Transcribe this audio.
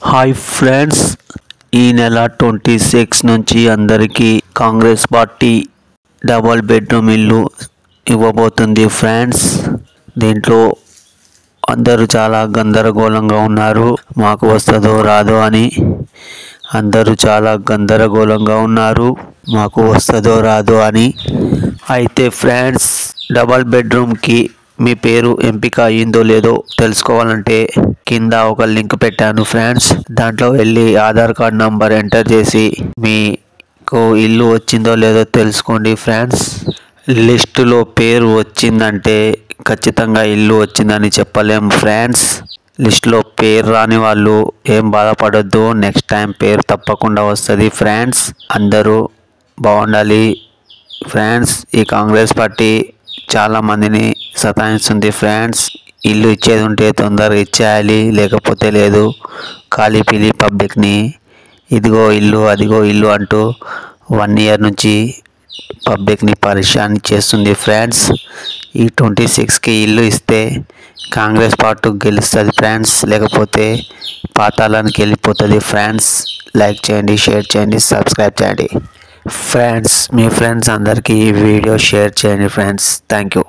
Hi friends, ఈ నెల 26 నుంచి అందరికీ కాంగ్రెస్ పార్టీ డబల్ బెడ్రూమ్ ఇల్లు ఇవ్వబోతుంది ఫ్రెండ్స్. దీంట్లో అందరూ చాలా గందరగోళంగా ఉన్నారు. మాకు వస్తుందో రాదో అని అందరూ చాలా గందరగోళంగా ఉన్నారు. మాకు వస్తుందో రాదో అని. అయితే ఫ్రెండ్స్, డబల్ బెడ్రూమ్కి మీ పేరు ఎంపిక అయ్యిందో లేదో తెలుసుకోవాలంటే కింద ఒక లింక్ పెట్టాను ఫ్రెండ్స్. దాంట్లో వెళ్ళి ఆధార్ కార్డ్ నంబర్ ఎంటర్ చేసి మీకు ఇల్లు వచ్చిందో లేదో తెలుసుకోండి ఫ్రెండ్స్. లిస్టులో పేరు వచ్చిందంటే ఖచ్చితంగా ఇల్లు వచ్చిందని చెప్పలేము ఫ్రెండ్స్. లిస్టులో పేరు రాని వాళ్ళు ఏం బాధపడొద్దు, నెక్స్ట్ టైం పేరు తప్పకుండా వస్తుంది ఫ్రెండ్స్. అందరూ బాగుండాలి ఫ్రెండ్స్. ఈ కాంగ్రెస్ పార్టీ చాలా మందిని సతాయిస్తుంది ఫ్రెండ్స్. ఇల్లు ఇచ్చేది ఉంటే తొందరగా ఇచ్చేయాలి, లేకపోతే లేదు. ఖాళీ పిలి పబ్లిక్ని ఇదిగో ఇల్లు అదిగో ఇల్లు అంటూ 1 year నుంచి పబ్లిక్ని పరిశాన్ చేస్తుంది ఫ్రెండ్స్. ఈ 26కి ఇల్లు ఇస్తే కాంగ్రెస్ పార్టీ గెలుస్తుంది ఫ్రెండ్స్, లేకపోతే పాతాళానికి వెళ్ళిపోతుంది ఫ్రెండ్స్. లైక్ చేయండి, షేర్ చేయండి, సబ్స్క్రైబ్ చేయండి ఫ్రెండ్స్. మీ ఫ్రెండ్స్ అందరికీ ఈ వీడియో షేర్ చేయండి ఫ్రెండ్స్. Thank you.